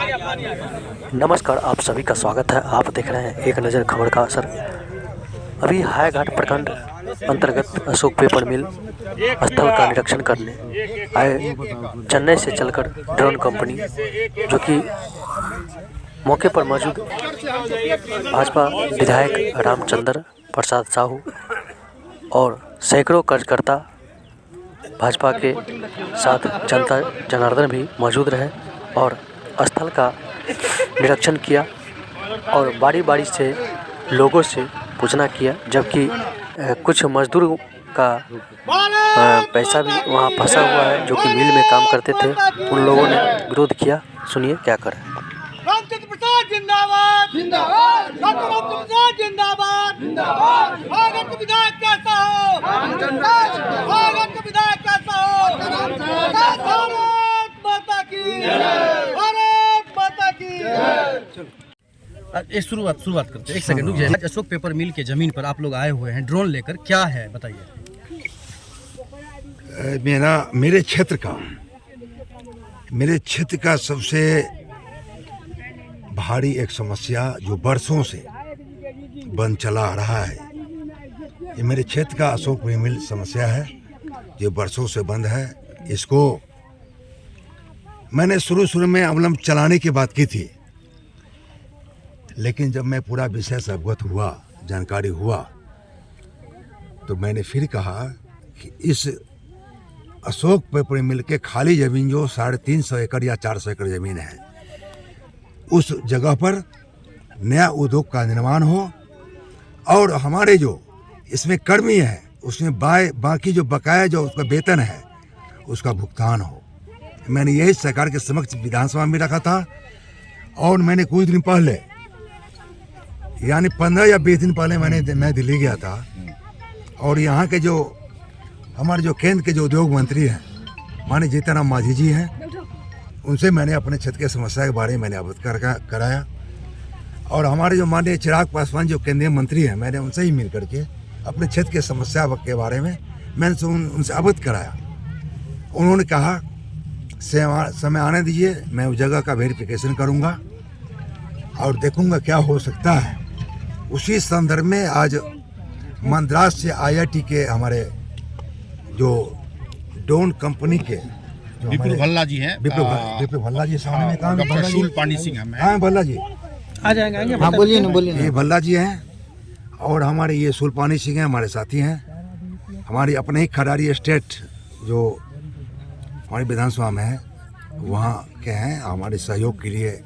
नमस्कार, आप सभी का स्वागत है। आप देख रहे हैं एक नज़र खबर का असर। अभी हायाघाट प्रखंड अंतर्गत अशोक पेपर मिल स्थल का निरीक्षण करने आए चेन्नई से चलकर ड्रोन कंपनी, जो कि मौके पर मौजूद भाजपा विधायक रामचंद्र प्रसाद साहू और सैकड़ों कार्यकर्ता भाजपा के साथ जनता जनार्दन भी मौजूद रहे और स्थल का निरीक्षण किया और बारी बारी से लोगों से पूछना किया, जबकि कुछ मजदूरों का पैसा भी वहां फंसा हुआ है जो कि मिल में काम करते थे। उन लोगों ने विरोध किया। सुनिए क्या करें। रामचंद्र प्रसाद जिंदाबाद जिंदाबाद, रामचंद्र प्रसाद जिंदाबाद जिंदाबाद। भारत के विधायक कैसा हो, भारत के विधायक कैसा हो। भारत माता की, भारत माता की। एक शुरुआत करते हैं। एक सेकंड रुक जाइए। आज अशोक पेपर मिल के जमीन पर आप लोग आए हुए हैं ड्रोन लेकर, क्या है बताइए। मेरे क्षेत्र का सबसे भारी एक समस्या जो बरसों से बंद चला आ रहा है, ये मेरे क्षेत्र का अशोक पेपर मिल समस्या है जो बरसों से बंद है। इसको मैंने शुरू में अवलंब चलाने की बात की थी, लेकिन जब मैं पूरा विषय से अवगत हुआ, जानकारी हुआ, तो मैंने फिर कहा कि इस अशोक पेपर मिल के खाली ज़मीन जो 350 एकड़ या 400 एकड़ ज़मीन है, उस जगह पर नया उद्योग का निर्माण हो और हमारे जो इसमें कर्मी हैं उसमें बाकी जो बकाया जो उसका वेतन है उसका भुगतान हो। मैंने यही सरकार के समक्ष विधानसभा में रखा था और मैंने कुछ दिन पहले, यानी 15 या 20 दिन पहले मैं दिल्ली गया था और यहाँ के जो हमारे जो केंद्र के जो उद्योग मंत्री हैं माननीय जीतन मांझी जी हैं, उनसे मैंने अपने क्षेत्र के समस्या के बारे में मैंने अवगत कराया और हमारे जो माननीय चिराग पासवान जो केंद्रीय मंत्री हैं, मैंने उनसे ही मिल करके अपने क्षेत्र के समस्या के बारे में मैंने उनसे अवगत कराया। उन्होंने कहा समय आने दीजिए, मैं उस जगह का वेरिफिकेशन करूँगा और देखूँगा क्या हो सकता है। उसी संदर्भ में आज मद्रास से IIT के हमारे जो ड्रोन कंपनी के विपुल भल्ला जी हैं, विपुल भल्ला जी सामने में काम, डॉक्टर शूलपाणी सिंह हैं। हाँ भल्ला जी आ जाएंगे। हाँ बोलिए ना। ये भल्ला जी हैं और हमारे ये शूलपाणी सिंह हैं, हमारे साथी हैं। हमारी अपने ही खरारी स्टेट जो हमारी विधानसभा में है वहाँ के हैं। हमारे सहयोग के लिए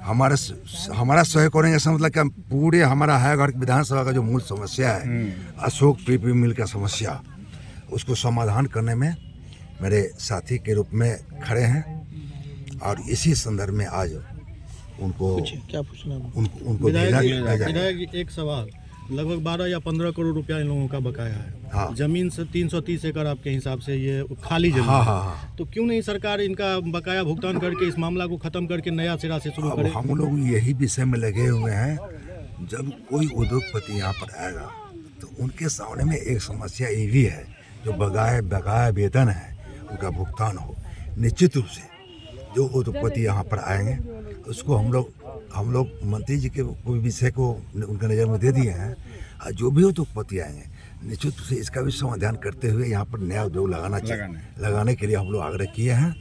हमारा सहयोग करेंगे। ऐसा मतलब क्या, पूरे हमारा हायाघाट विधानसभा का जो मूल समस्या है अशोक पेपर मिल का समस्या, उसको समाधान करने में मेरे साथी के रूप में खड़े हैं और इसी संदर्भ में आज उनको क्या पूछना उनको विधायक एक सवाल, लगभग 12 या 15 करोड़ रुपया इन लोगों का बकाया है। हाँ। जमीन से 330 एकड़ आपके हिसाब से ये खाली जमीन है। हाँ। तो क्यों नहीं सरकार इनका बकाया भुगतान करके इस मामला को खत्म करके नया सिरा से शुरू करे। हम लोग यही विषय में लगे हुए हैं। जब कोई उद्योगपति यहाँ पर आएगा तो उनके सामने में एक समस्या ये भी है, जो बकाया वेतन है उनका भुगतान हो। निश्चित रूप से जो उद्योगपति यहाँ पर आएंगे उसको हम लोग मंत्री जी के कोई विषय को उनके नज़र में दे दिए हैं। जो भी उद्योगपति आएंगे निश्चित रूप से इसका भी समाधान करते हुए यहाँ पर नया उद्योग लगाने के लिए हम लोग आग्रह किए हैं।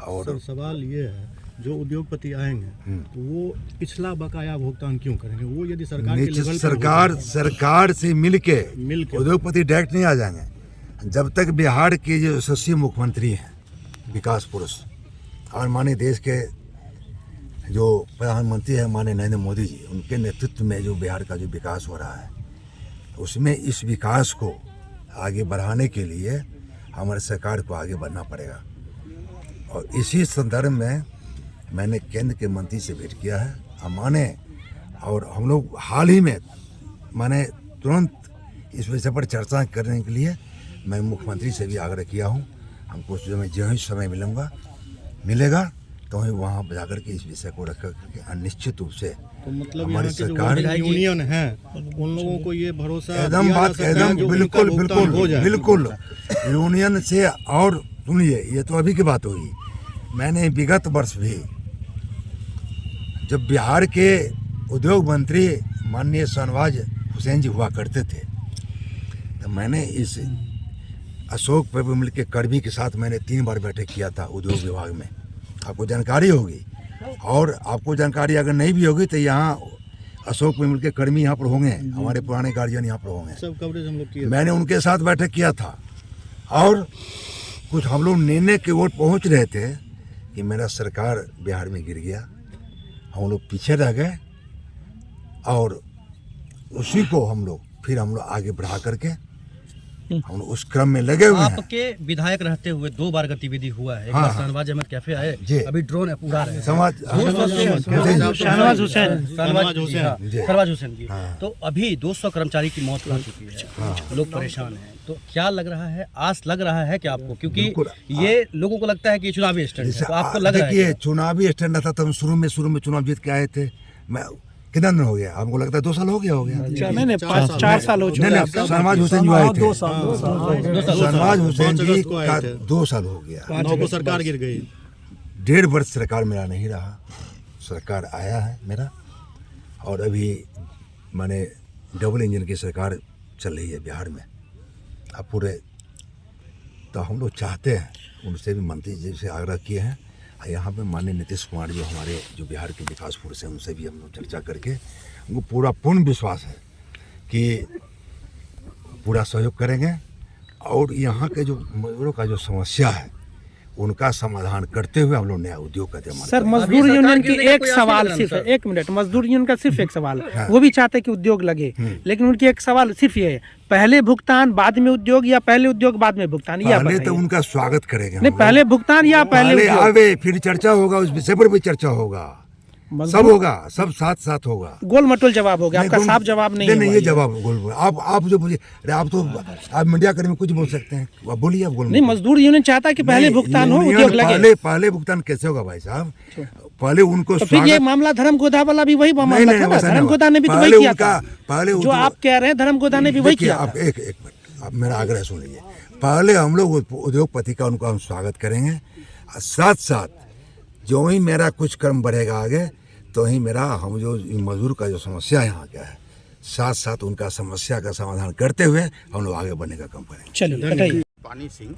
और सर, सवाल ये है, जो उद्योगपति आएंगे तो वो पिछला बकाया भुगतान क्यों करेंगे? वो यदि सरकार के लेवल पर सरकार से मिल के उद्योगपति डायरेक्ट नहीं आ जाएंगे। जब तक बिहार के जो यशस्वी मुख्यमंत्री हैं, विकास पुरुष, और माननीय देश के जो प्रधानमंत्री हैं माननीय नरेंद्र मोदी जी, उनके नेतृत्व में जो बिहार का जो विकास हो रहा है, उसमें इस विकास को आगे बढ़ाने के लिए हमारे सरकार को आगे बढ़ना पड़ेगा। और इसी संदर्भ में मैंने केंद्र के मंत्री से भेंट किया है। और हम लोग हाल ही में तुरंत इस विषय पर चर्चा करने के लिए मैं मुख्यमंत्री से भी आग्रह किया हूँ। हमको जो ही समय मिलेगा तो ही वहाँ जाकर के इस विषय को रख करके अनिश्चित रूप से तो मतलब हमारी सरकार यूनियन है उन लोगों को ये भरोसा एकदम बिल्कुल यूनियन से। और सुनिए, ये तो अभी की बात होगी, मैंने विगत वर्ष भी जब बिहार के उद्योग मंत्री माननीय शहनवाज हुसैन जी हुआ करते थे, तो मैंने इस अशोक पेपर मिल के कर्मी के साथ मैंने 3 बार बैठक किया था उद्योग विभाग में। आपको जानकारी होगी, और आपको जानकारी अगर नहीं भी होगी तो यहाँ अशोक पेपर मिल के कर्मी यहाँ पर होंगे, हमारे पुराने गार्जियन यहाँ पर होंगे, सब कवरेज हम लोग किए। मैंने उनके साथ बैठक किया था, और कुछ हम लोग निर्णय की ओर पहुँच रहे थे कि मेरा सरकार बिहार में गिर गया, हम लोग पीछे रह गए, और उसी को हम लोग आगे बढ़ा करके हम लोग उस क्रम में लगे हुए हैं। आपके विधायक रहते हुए 2 बार गतिविधि हुआ है। एक बार शहनवाज अहमद कैफे आए, अभी ड्रोन उड़ा रहे हैं। शहनवाज हुसैन जी। तो अभी 200 कर्मचारी की मौत हो चुकी है, लोग परेशान हैं। तो क्या लग रहा है, आस लग रहा है क्या आपको? क्योंकि ये लोगों को लगता है कि चुनावी स्टैंड है, तो आपको लग रहा है? देखिए, चुनावी स्टैंड था तो हम शुरू में चुनाव जीत के आए थे। मैं कितना दिन हो गया? हमको लगता है 2 साल हो गया। नहीं 4 साल हो चुके हैं। शहनवाज हुसैन जी आए थे, 2 साल शहनवाज हुसैन जी का 2 साल हो गया। 9 को सरकार गिर गई। 1.5 वर्ष सरकार मेरा नहीं रहा, सरकार आया है मेरा, और अभी माने डबल इंजन की सरकार चल रही है बिहार में। अब पूरे तो हम लोग चाहते हैं, उनसे भी मंत्री जी से आग्रह किए हैं, यहाँ पे माननीय नीतीश कुमार जो हमारे जो बिहार के विकास फोर्स है, उनसे भी हम लोग चर्चा करके उनको पूरा पूर्ण विश्वास है कि पूरा सहयोग करेंगे, और यहाँ के जो मजदूरों का जो समस्या है उनका समाधान करते हुए हम लोग नया उद्योग का निर्माण। सर, मजदूर यूनियन की एक सवाल सिर्फ, 1 मिनट, मजदूर यूनियन का सिर्फ एक सवाल, वो भी चाहते कि उद्योग लगे, लेकिन उनकी एक सवाल सिर्फ ये है, पहले भुगतान बाद में उद्योग या पहले उद्योग बाद में भुगतान? पहले तो उनका स्वागत करेंगे, नहीं पहले भुगतान या पहले आवे, फिर चर्चा होगा, उस विषय पर भी चर्चा होगा, सब होगा, सब साथ साथ होगा। गोल मटोल जवाब हो गया आपका, साफ जवाब नहीं। नहीं, ये जवाब गोल। आप जो मुझे, आप तो आप मीडिया कर्मी कुछ बोल सकते हैं, आप बोलिए, आप गोल। नहीं, मजदूर यूनियन चाहता है कि पहले भुगतान हो, उद्योग लगे। पहले भुगतान कैसे होगा भाई साहब? पहले उनको तो फिर ये मामला धर्म गोदा वाला भी वही मामला था ना, धर्म गोदा ने भी तो वही किया था। पहले जो आप कह रहे हैं धर्म गोदा ने भी वही किया। आप एक मिनट, आप मेरा आग्रह सुन लीजिए। पहले हम लोग उद्योगपति का उनको हम स्वागत करेंगे, साथ साथ जो ही मेरा कुछ कर्म बढ़ेगा आगे, तो ही मेरा हम जो मजदूर का जो समस्या यहाँ क्या है, साथ साथ उनका समस्या का समाधान करते हुए हम लोग आगे बढ़ने का काम करेंगे। चलिए बताइए। पानी सिंह,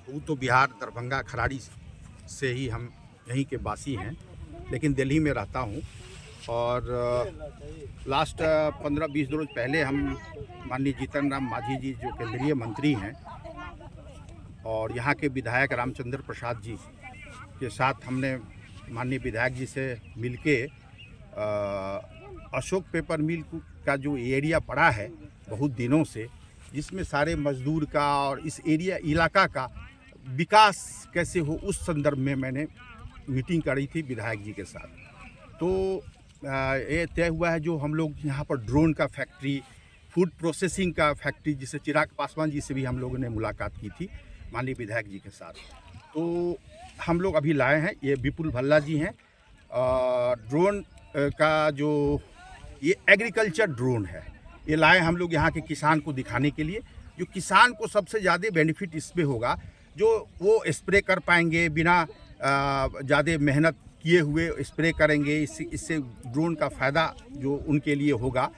वो तो बिहार दरभंगा खराड़ी से ही हम यहीं के वासी हैं, लेकिन दिल्ली में रहता हूँ। और लास्ट 15-20 रोज पहले हम माननीय जीतन राम मांझी जी जो केंद्रीय मंत्री हैं और यहाँ के विधायक रामचंद्र प्रसाद जी के साथ हमने माननीय विधायक जी से मिलके अशोक पेपर मिल का जो एरिया पड़ा है बहुत दिनों से, जिसमें सारे मजदूर का और इस एरिया इलाका का विकास कैसे हो, उस संदर्भ में मैंने मीटिंग करी थी विधायक जी के साथ। तो ये तय हुआ है जो हम लोग यहाँ पर ड्रोन का फैक्ट्री, फूड प्रोसेसिंग का फैक्ट्री, जिसे चिराग पासवान जी से भी हम लोगों ने मुलाकात की थी माननीय विधायक जी के साथ, तो हम लोग अभी लाए हैं। ये विपुल भल्ला जी हैं। ड्रोन का जो ये एग्रीकल्चर ड्रोन है, ये लाए हम लोग यहाँ के किसान को दिखाने के लिए, जो किसान को सबसे ज़्यादा बेनिफिट इसमें होगा, जो वो स्प्रे कर पाएंगे बिना ज़्यादा मेहनत किए हुए स्प्रे करेंगे। इससे ड्रोन का फ़ायदा जो उनके लिए होगा,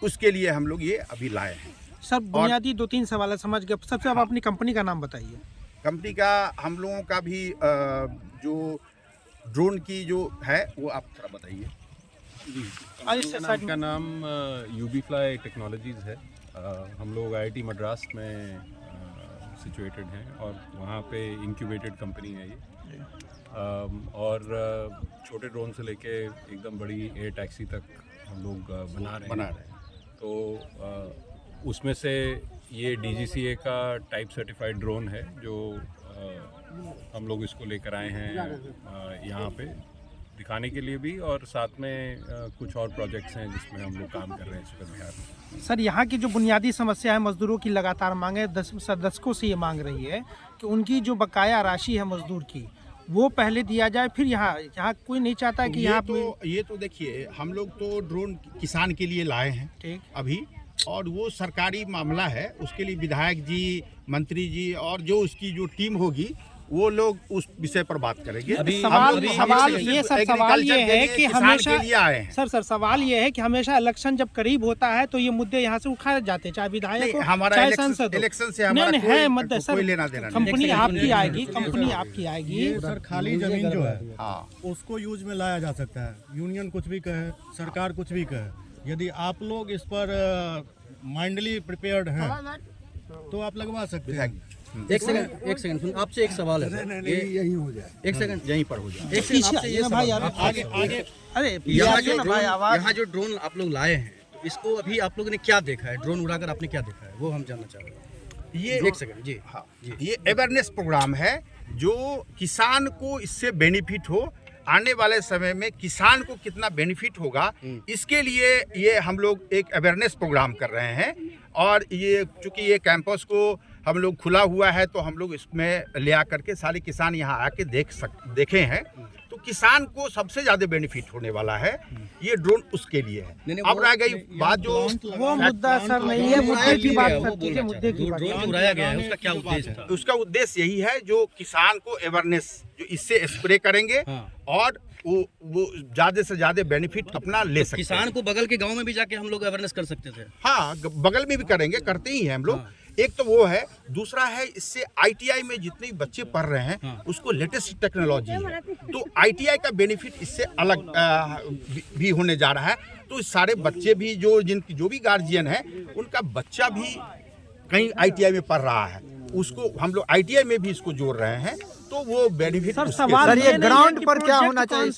उसके लिए हम लोग ये अभी लाए हैं। सर, बुनियादी 2-3 सवाल समझ गए। सबसे आप अपनी कंपनी का नाम बताइए। कंपनी का हम लोगों का भी जो ड्रोन की जो है वो आप थोड़ा बताइए। का नाम यूबीफ्लाई टेक्नोलॉजीज़ है। हम लोग IIT मद्रास में सिचुएटेड हैं और वहाँ पे इंक्यूबेटेड कंपनी है ये। और छोटे ड्रोन से लेके एकदम बड़ी एयर टैक्सी तक हम लोग बना रहे हैं। तो उसमें से ये DGCA का टाइप सर्टिफाइड ड्रोन है, जो हम लोग इसको लेकर आए हैं यहाँ पे दिखाने के लिए भी, और साथ में कुछ और प्रोजेक्ट्स हैं जिसमें हम लोग काम कर रहे हैं इस पर बिहार में। सर, यहाँ की जो बुनियादी समस्या है, मजदूरों की लगातार मांग है, दशकों से ये मांग रही है कि उनकी जो बकाया राशि है मजदूर की, वो पहले दिया जाए, फिर यहाँ कोई नहीं चाहता है कि यहाँ ये तो देखिए, हम लोग तो ड्रोन किसान के लिए लाए हैं ठीक अभी, और वो सरकारी मामला है, उसके लिए विधायक जी, मंत्री जी और जो उसकी जो टीम होगी वो लोग उस विषय पर बात करेंगे। सवाल ये है कि हमेशा के लिए आए हैं। सर सवाल ये है कि हमेशा इलेक्शन जब करीब होता है तो ये मुद्दे यहाँ से उठाए जाते हैं, चाहे विधायक हो हमारा चाहे सांसद हो। इलेक्शन से हमारा है मुद्दा कोई सर, लेना देना नहीं। कंपनी आपकी आएगी, कंपनी आपकी आएगी। ये सर खाली जमीन जो है हाँ, उसको यूज में लाया जा सकता है। यूनियन कुछ भी कहे, सरकार कुछ भी कहे, यदि आप लोग इस पर माइंडली प्रिपेयर्ड हैं तो आप लगवा सकते हैं। एक सेकंड सुन, आपसे एक सवाल है। यही हो जाए। एक सेकंड यहीं पर हो जाए। एक सेकंड आपसे ये भाई सवाल है। आगे अरे यहाँ जो ड्रोन आप लोग लाए हैं, तो इसको अभी आप लोगों ने क्या देखा है? ड्रोन उड़ाकर आपने क्या देखा है, वो हम जानना चाह रहे हैं। ये एक सेकंड जी। हाँ, ये अवेयरनेस प्रोग्राम है जो किसान को इससे बेनिफिट हो, आने वाले समय में किसान को कितना बेनिफिट होगा, इसके लिए ये हम लोग एक अवेयरनेस प्रोग्राम कर रहे हैं। और ये चूंकि ये कैंपस को हम लोग खुला हुआ है तो हम लोग इसमें ले आकर के सारे किसान यहाँ आके देखे हैं, तो किसान को सबसे ज़्यादा बेनिफिट होने वाला है। ये ड्रोन उसके लिए है। अब रह गई बात जो वो मुद्दा सर नहीं है, मुद्दे की बात करते हैं, मुद्दे की बात। ड्रोन उड़ाया गया है, उसका क्या उद्देश्य था? उसका उद्देश्य यही है जो किसान को अवेयरनेस जो इससे स्प्रे करेंगे और वो ज्यादा से ज्यादा बेनिफिट अपना ले सकते हैं। किसान को बगल के गांव में भी जाके हम लोग अवेयरनेस कर सकते थे। हाँ, बगल में भी करेंगे, करते ही हैं हम लोग। एक तो वो है, दूसरा है इससे ITI में जितने बच्चे पढ़ रहे हैं उसको लेटेस्ट टेक्नोलॉजी है, तो ITI का बेनिफिट इससे अलग भी होने जा रहा है। तो सारे बच्चे भी जो भी गार्जियन है, उनका बच्चा भी कहीं ITI में पढ़ रहा है, उसको हम लोग ITI में भी इसको जोड़ रहे हैं, तो वो बेनिफिट। सर सवाल ये ग्राउंड पर क्या होना चाहिए,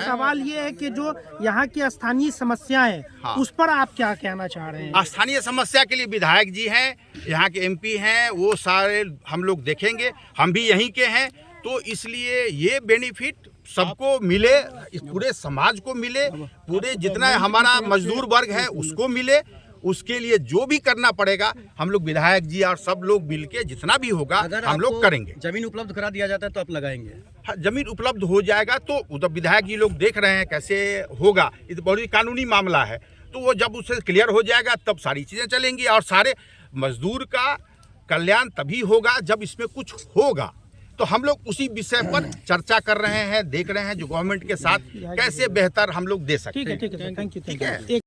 सवाल ये है कि जो यहाँ की स्थानीय समस्याएं हाँ, उस पर आप क्या कहना चाह रहे हैं? स्थानीय समस्या के लिए विधायक जी हैं, यहाँ के MP हैं, वो सारे हम लोग देखेंगे। हम भी यहीं के हैं, तो इसलिए ये बेनिफिट सबको मिले, इस पूरे समाज को मिले, पूरे जितना हमारा मजदूर वर्ग है उसको मिले। उसके लिए जो भी करना पड़ेगा हम लोग विधायक जी और सब लोग मिलके जितना भी होगा हम लोग करेंगे। जमीन उपलब्ध करा दिया जाता है तो आप लगाएंगे? हाँ, जमीन उपलब्ध हो जाएगा तो उधर विधायक जी लोग देख रहे हैं कैसे होगा। ये तो बहुत कानूनी मामला है, तो वो जब उससे क्लियर हो जाएगा तब सारी चीज़ें चलेंगी। और सारे मजदूर का कल्याण तभी होगा जब इसमें कुछ होगा। तो हम लोग उसी विषय पर चर्चा कर रहे हैं, देख रहे हैं जो गवर्नमेंट के साथ कैसे बेहतर हम लोग दे सकते हैं। ठीक है, थैंक यू।